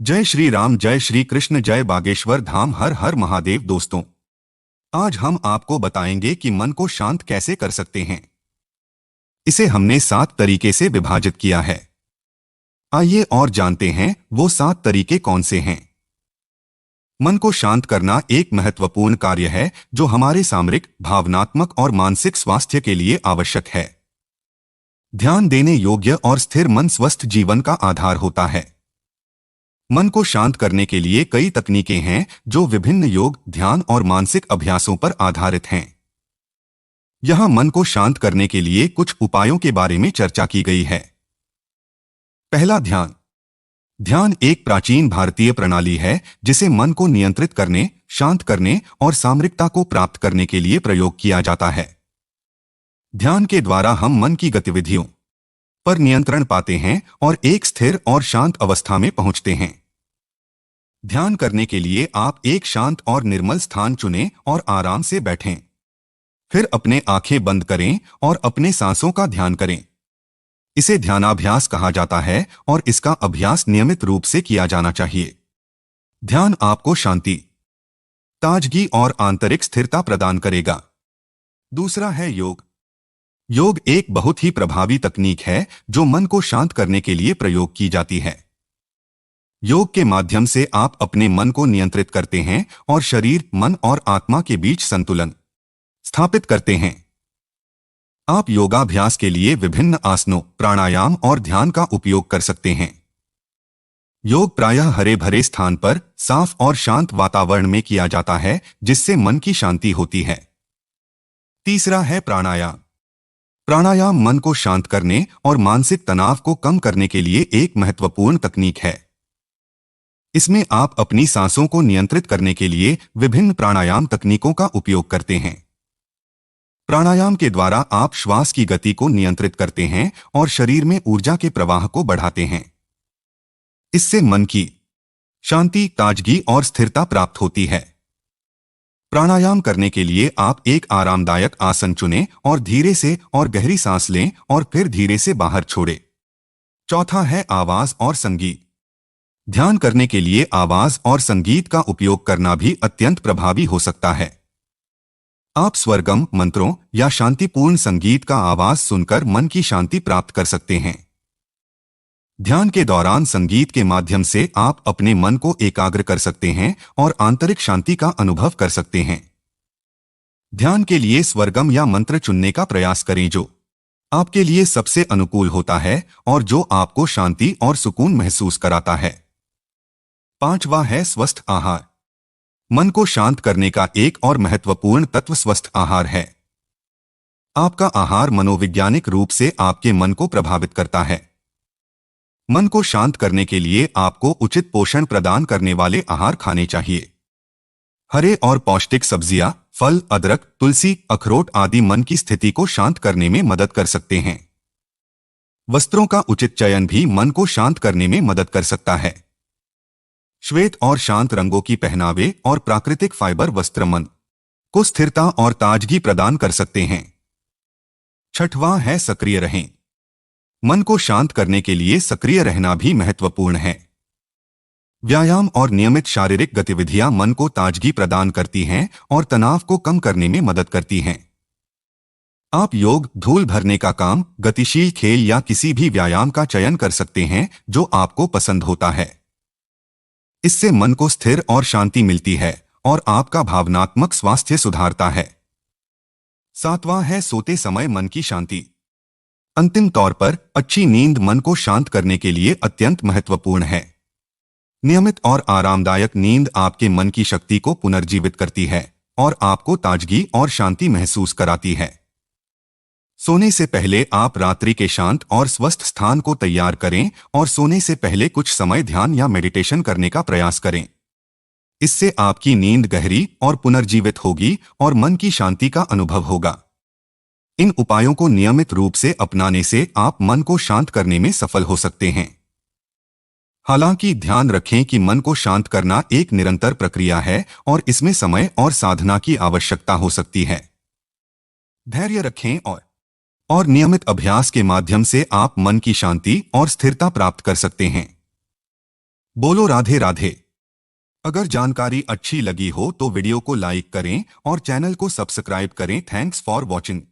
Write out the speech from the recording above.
जय श्री राम, जय श्री कृष्ण, जय बागेश्वर धाम, हर हर महादेव। दोस्तों, आज हम आपको बताएंगे कि मन को शांत कैसे कर सकते हैं। इसे हमने 7 तरीके से विभाजित किया है। आइए और जानते हैं वो 7 तरीके कौन से हैं। मन को शांत करना एक महत्वपूर्ण कार्य है जो हमारे सामरिक, भावनात्मक और मानसिक स्वास्थ्य के लिए आवश्यक है। ध्यान देने योग्य और स्थिर मन स्वस्थ जीवन का आधार होता है। मन को शांत करने के लिए कई तकनीकें हैं जो विभिन्न योग, ध्यान और मानसिक अभ्यासों पर आधारित हैं। यहां मन को शांत करने के लिए कुछ उपायों के बारे में चर्चा की गई है। पहला, ध्यान। ध्यान एक प्राचीन भारतीय प्रणाली है जिसे मन को नियंत्रित करने, शांत करने और सामरिकता को प्राप्त करने के लिए प्रयोग किया जाता है। ध्यान के द्वारा हम मन की गतिविधियों पर नियंत्रण पाते हैं और एक स्थिर और शांत अवस्था में पहुंचते हैं। ध्यान करने के लिए आप एक शांत और निर्मल स्थान चुनें और आराम से बैठें। फिर अपने आंखें बंद करें और अपने सांसों का ध्यान करें। इसे ध्यानाभ्यास कहा जाता है और इसका अभ्यास नियमित रूप से किया जाना चाहिए। ध्यान आपको शांति, ताजगी और आंतरिक स्थिरता प्रदान करेगा। दूसरा है योग। योग एक बहुत ही प्रभावी तकनीक है जो मन को शांत करने के लिए प्रयोग की जाती है। योग के माध्यम से आप अपने मन को नियंत्रित करते हैं और शरीर, मन और आत्मा के बीच संतुलन स्थापित करते हैं। आप योगाभ्यास के लिए विभिन्न आसनों, प्राणायाम और ध्यान का उपयोग कर सकते हैं। योग प्रायः हरे भरे स्थान पर साफ और शांत वातावरण में किया जाता है जिससे मन की शांति होती है। तीसरा है प्राणायाम। प्राणायाम मन को शांत करने और मानसिक तनाव को कम करने के लिए एक महत्वपूर्ण तकनीक है। इसमें आप अपनी सांसों को नियंत्रित करने के लिए विभिन्न प्राणायाम तकनीकों का उपयोग करते हैं। प्राणायाम के द्वारा आप श्वास की गति को नियंत्रित करते हैं और शरीर में ऊर्जा के प्रवाह को बढ़ाते हैं। इससे मन की शांति, ताजगी और स्थिरता प्राप्त होती है। प्राणायाम करने के लिए आप एक आरामदायक आसन चुनें और धीरे से और गहरी सांस लें और फिर धीरे से बाहर छोड़ें। चौथा है आवाज और संगीत। ध्यान करने के लिए आवाज और संगीत का उपयोग करना भी अत्यंत प्रभावी हो सकता है। आप स्वरगम, मंत्रों या शांतिपूर्ण संगीत का आवाज सुनकर मन की शांति प्राप्त कर सकते हैं। ध्यान के दौरान संगीत के माध्यम से आप अपने मन को एकाग्र कर सकते हैं और आंतरिक शांति का अनुभव कर सकते हैं। ध्यान के लिए स्वरगम या मंत्र चुनने का प्रयास करें जो आपके लिए सबसे अनुकूल होता है और जो आपको शांति और सुकून महसूस कराता है। पांचवा है स्वस्थ आहार। मन को शांत करने का एक और महत्वपूर्ण तत्व स्वस्थ आहार है। आपका आहार मनोवैज्ञानिक रूप से आपके मन को प्रभावित करता है। मन को शांत करने के लिए आपको उचित पोषण प्रदान करने वाले आहार खाने चाहिए। हरे और पौष्टिक सब्जियां, फल, अदरक, तुलसी, अखरोट आदि मन की स्थिति को शांत करने में मदद कर सकते हैं। वस्त्रों का उचित चयन भी मन को शांत करने में मदद कर सकता है। श्वेत और शांत रंगों की पहनावे और प्राकृतिक फाइबर वस्त्र मन को स्थिरता और ताजगी प्रदान कर सकते हैं। छठवां है सक्रिय रहें। मन को शांत करने के लिए सक्रिय रहना भी महत्वपूर्ण है। व्यायाम और नियमित शारीरिक गतिविधियां मन को ताजगी प्रदान करती हैं और तनाव को कम करने में मदद करती हैं। आप योग, धूल भरने का काम, गतिशील खेल या किसी भी व्यायाम का चयन कर सकते हैं जो आपको पसंद होता है। इससे मन को स्थिर और शांति मिलती है और आपका भावनात्मक स्वास्थ्य सुधारता है। सातवां है सोते समय मन की शांति। अंतिम तौर पर अच्छी नींद मन को शांत करने के लिए अत्यंत महत्वपूर्ण है। नियमित और आरामदायक नींद आपके मन की शक्ति को पुनर्जीवित करती है और आपको ताजगी और शांति महसूस कराती है। सोने से पहले आप रात्रि के शांत और स्वस्थ स्थान को तैयार करें और सोने से पहले कुछ समय ध्यान या मेडिटेशन करने का प्रयास करें। इससे आपकी नींद गहरी और पुनर्जीवित होगी और मन की शांति का अनुभव होगा। इन उपायों को नियमित रूप से अपनाने से आप मन को शांत करने में सफल हो सकते हैं। हालांकि ध्यान रखें कि मन को शांत करना एक निरंतर प्रक्रिया है और इसमें समय और साधना की आवश्यकता हो सकती है। धैर्य रखें और नियमित अभ्यास के माध्यम से आप मन की शांति और स्थिरता प्राप्त कर सकते हैं। बोलो राधे राधे। अगर जानकारी अच्छी लगी हो तो वीडियो को लाइक करें और चैनल को सब्सक्राइब करें। Thanks for watching.